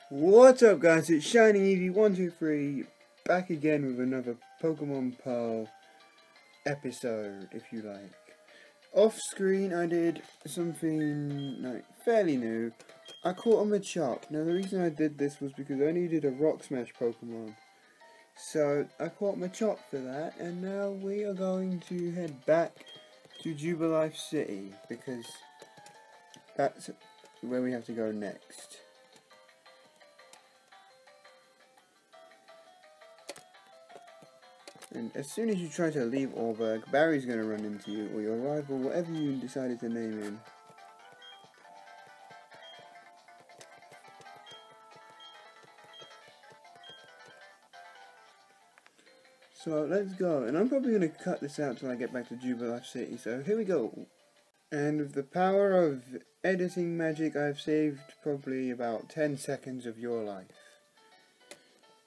What's up guys, it's Shining Eevee123 back again with another Pokemon Pearl episode, if you like. Off screen I did something fairly new. I caught a Machop. Now the reason I did this was because I needed a Rock Smash Pokemon. So I caught Machop for that, and now we are going to head back to Jubilife City because that's where we have to go next. And as soon as you try to leave Orberg, Barry's going to run into you, or your rival, whatever you decided to name him. So let's go, and I'm probably going to cut this out till I get back to Jubilife City, so here we go. And with the power of editing magic, I've saved probably about 10 seconds of your life.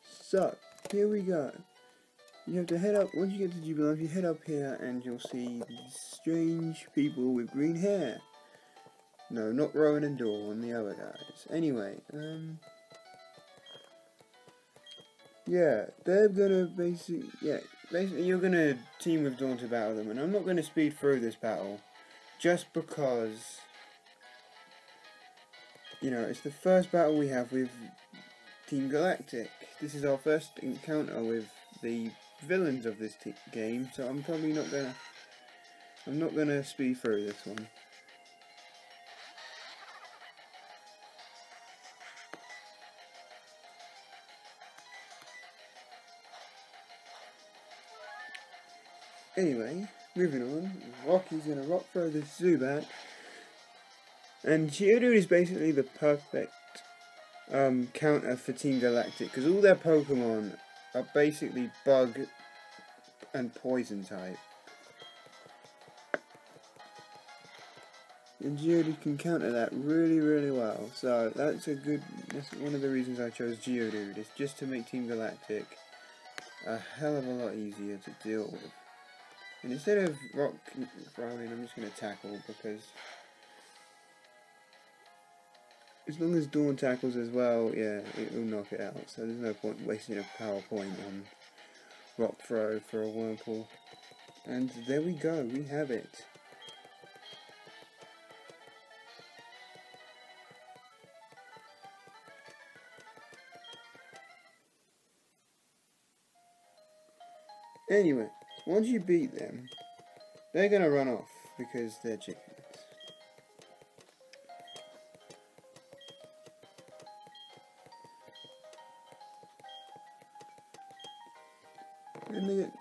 So, here we go. You have to head up, once you get to Jubilife, you head up here and you'll see these strange people with green hair. No, not Rowan and Dawn, the other guys. Anyway, yeah, they're gonna basically you're gonna team with Dawn to battle them, and I'm not gonna speed through this battle, just because, you know, it's the first battle we have with Team Galactic. This is our first encounter with the villains of this game, so I'm probably not gonna speed through this one. Anyway, moving on. Rocky's gonna rock throw this Zubat, and Geodude is basically the perfect counter for Team Galactic, because all their Pokemon are basically bug and poison type. And Geodude can counter that really well. So that's one of the reasons I chose Geodude, is just to make Team Galactic a hell of a lot easier to deal with. And instead of rock throwing, I'm just going to tackle, because as long as Dawn tackles as well, yeah, it will knock it out. So there's no point wasting a power point on rock throw for a Wurmple. And there we go, we have it. Anyway, once you beat them, they're going to run off because they're chickens.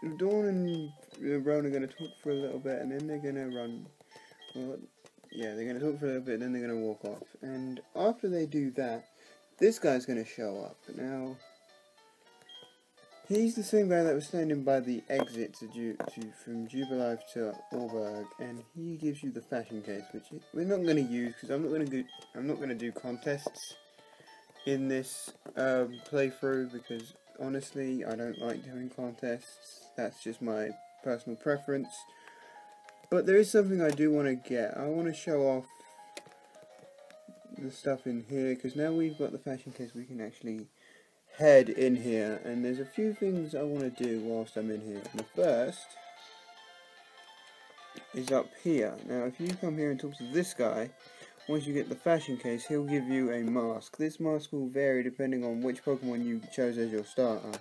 And Dawn and Rowan are going to talk for a little bit, and then they're going to run. Well, yeah, they're going to talk for a little bit, and then they're going to walk off. And after they do that, this guy's going to show up. Now, he's the same guy that was standing by the exit from Jubilife to Orberg, and he gives you the fashion case, which we're not going to use because I'm not going to do contests in this playthrough, because honestly, I don't like doing contests. That's just my personal preference. But there is something I do want to get. I want to show off the stuff in here, because now we've got the fashion case, we can actually head in here. And there's a few things I want to do whilst I'm in here. And the first is up here. Now, if you come here and talk to this guy, once you get the fashion case, he'll give you a mask. This mask will vary depending on which Pokemon you chose as your starter.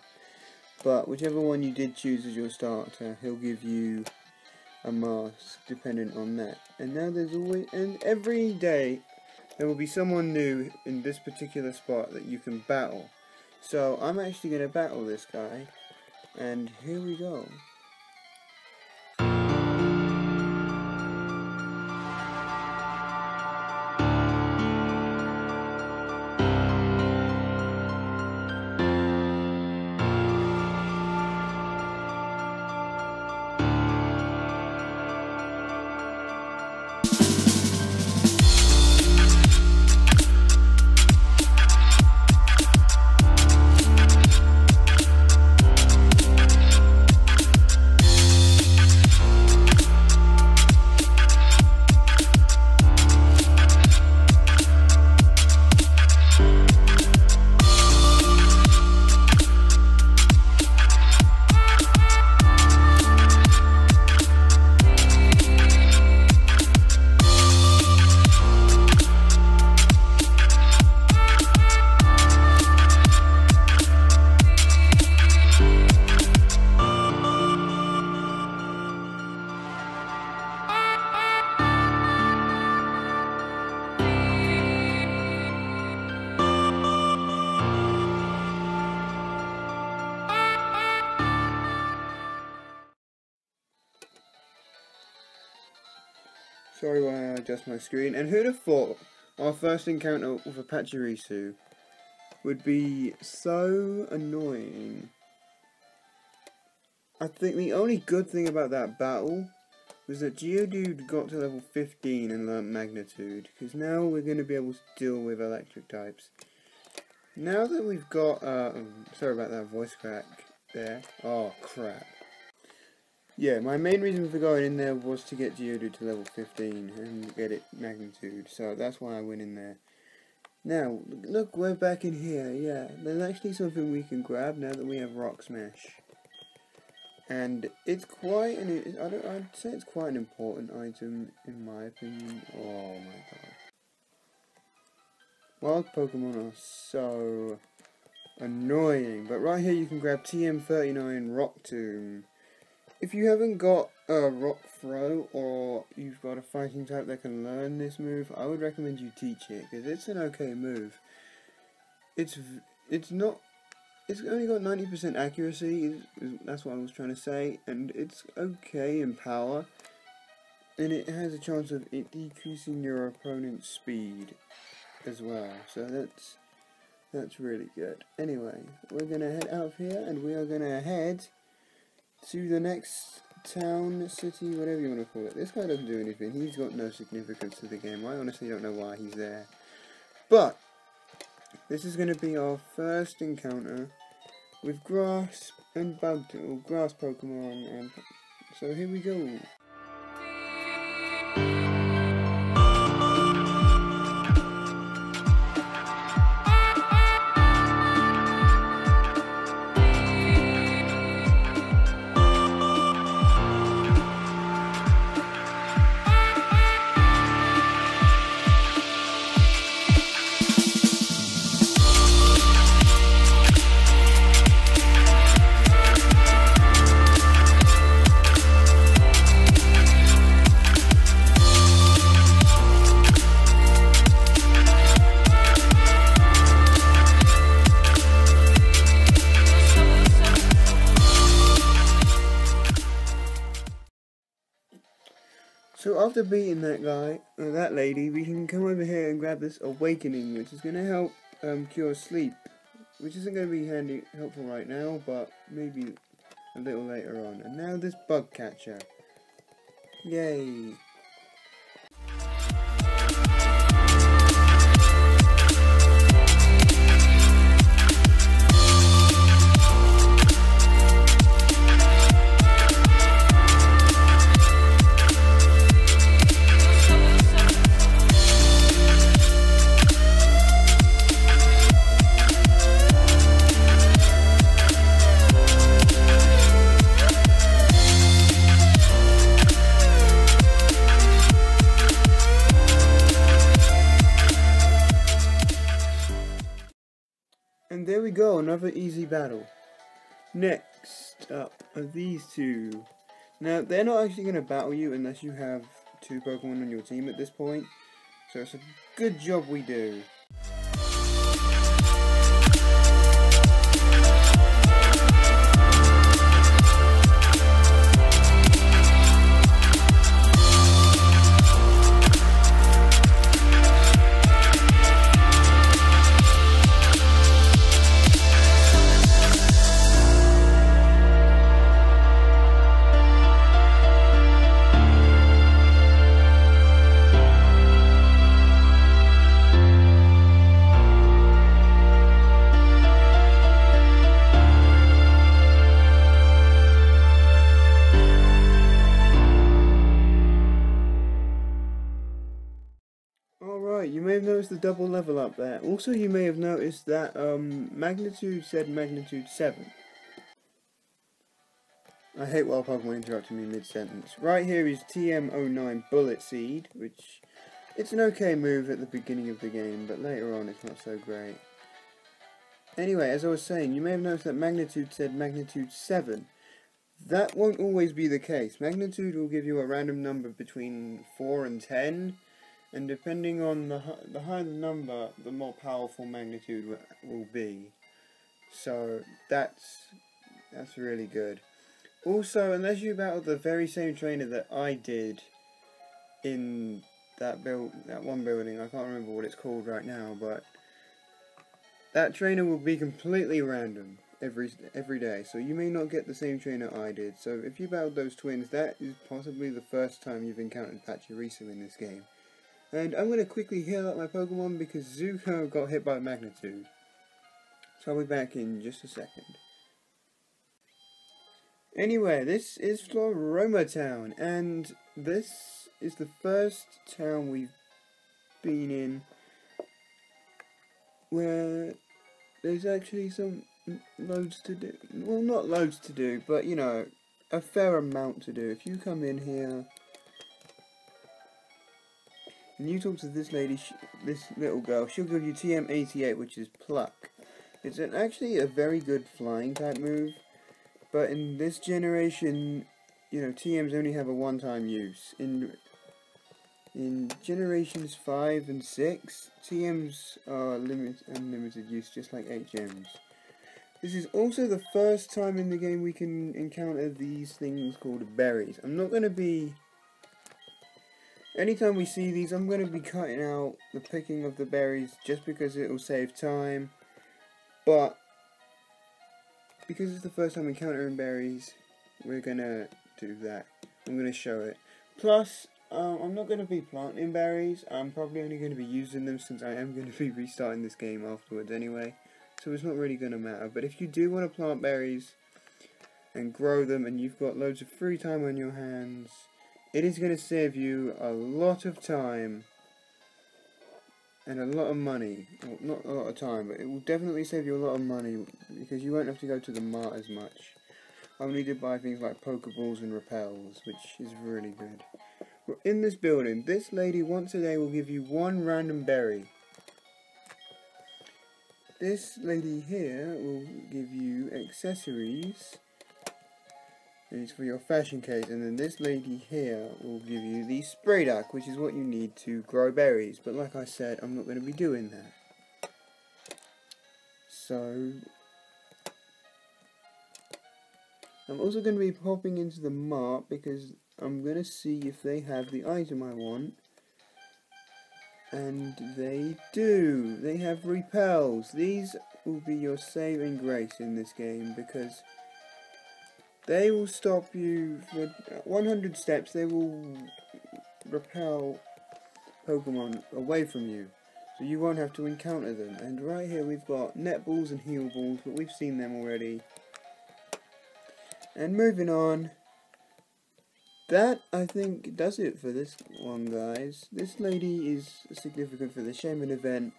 But whichever one you did choose as your starter, he'll give you a mask depending on that. And now and every day there will be someone new in this particular spot that you can battle. So I'm actually going to battle this guy, and here we go. Sorry while I adjust my screen. And who'd have thought our first encounter with a Pachirisu would be so annoying. I think the only good thing about that battle was that Geodude got to level 15 and learnt Magnitude, because now we're going to be able to deal with electric types. Now that we've got, sorry about that voice crack there. Oh crap. Yeah, my main reason for going in there was to get Geodude to level 15 and get it Magnitude, so that's why I went in there. Now, look, we're back in here, yeah. There's actually something we can grab now that we have Rock Smash. And it's quite I'd say it's quite an important item in my opinion. Oh my god. Wild Pokemon are so annoying, but right here you can grab TM39 Rock Tomb. If you haven't got a Rock Throw, or you've got a fighting type that can learn this move, I would recommend you teach it, because it's an okay move. It's only got 90% accuracy, that's what I was trying to say, and it's okay in power, and it has a chance of it decreasing your opponent's speed as well, so that's really good. Anyway, we're going to head out of here, and we are going to head to the next town, city, whatever you want to call it. This guy doesn't do anything. He's got no significance to the game. I honestly don't know why he's there. But this is going to be our first encounter with grass and bug, or grass Pokemon, and so here we go. So after beating that guy, or that lady, we can come over here and grab this Awakening, which is going to help cure sleep, which isn't going to be helpful right now, but maybe a little later on. And now this Bug Catcher. Yay! And there we go, another easy battle. Next up are these two. Now, they're not actually going to battle you unless you have 2 Pokemon on your team at this point. So it's a good job we do. Alright, you may have noticed the double level up there. Also, you may have noticed that Magnitude said Magnitude 7. I hate while Pokemon interrupting me mid-sentence. Right here is TM09 Bullet Seed, which it's an okay move at the beginning of the game, but later on it's not so great. Anyway, as I was saying, you may have noticed that Magnitude said Magnitude 7. That won't always be the case. Magnitude will give you a random number between 4 and 10. And depending on the higher the number, the more powerful Magnitude will be. So that's really good. Also, unless you battle the very same trainer that I did in that one building. I can't remember what it's called right now, but that trainer will be completely random every day, so you may not get the same trainer I did. So if you battled those twins, that is possibly the first time you've encountered Pachirisu in this game. And I'm going to quickly heal up my Pokemon because Zuko got hit by Magnitude. So I'll be back in just a second. Anyway, this is Floaroma Town, and this is the first town we've been in where there's actually some loads to do. Well, not loads to do, but you know, a fair amount to do. If you come in here and you talk to this lady, this little girl, she'll give you TM88, which is Pluck. It's actually a very good flying type move. But in this generation, you know, TMs only have a one-time use. In generations 5 and 6, TMs are unlimited use, just like HMs. This is also the first time in the game we can encounter these things called berries. I'm not going to be... Anytime we see these, I'm going to be cutting out the picking of the berries just because it will save time. But because it's the first time encountering berries, we're gonna do that. I'm gonna show it. Plus, I'm not gonna be planting berries. I'm probably only gonna be using them since I am gonna be restarting this game afterwards anyway. So it's not really gonna matter. But if you do want to plant berries and grow them, and you've got loads of free time on your hands, it is gonna save you a lot of time. And a lot of money. Well, not a lot of time, but it will definitely save you a lot of money because you won't have to go to the mart as much. I'll need to buy things like Pokeballs and Repels, which is really good. We're in this building. This lady once a day will give you one random berry. This lady here will give you accessories. It's for your fashion case, and then this lady here will give you the spray duck, which is what you need to grow berries. But like I said, I'm not going to be doing that. So I'm also going to be popping into the mart because I'm going to see if they have the item I want. And they do. They have repels. These will be your saving grace in this game because they will stop you for 100 steps. They will repel Pokemon away from you, so you won't have to encounter them. And right here we've got netballs and heal balls, but we've seen them already. And moving on, that I think does it for this one, guys. This lady is significant for the Shaman event,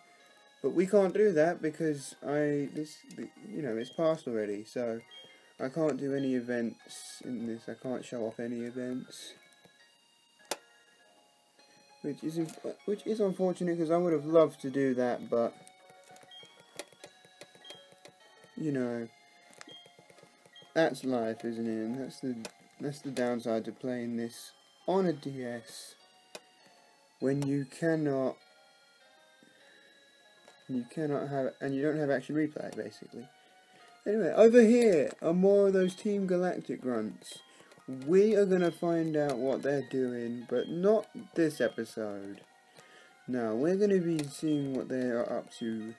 but we can't do that because it's passed already, so I can't do any events in this. I can't show off any events, which is unfortunate because I would have loved to do that, but you know, that's life, isn't it? And that's the downside to playing this on a DS when you cannot have, and you don't have action replay basically. Anyway, over here are more of those Team Galactic grunts. We are going to find out what they're doing, but not this episode. No, we're going to be seeing what they are up to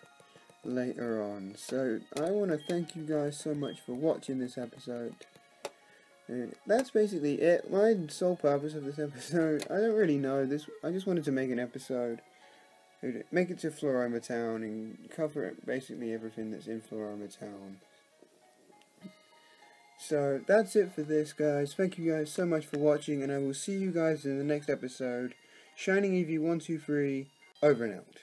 later on. So, I want to thank you guys so much for watching this episode. That's basically it. My sole purpose of this episode, I don't really know. I just wanted to make an episode. Make it to Floaroma Town and cover basically everything that's in Floaroma Town. So that's it for this, guys. Thank you guys so much for watching, and I will see you guys in the next episode. Shining Eevee 123, over and out.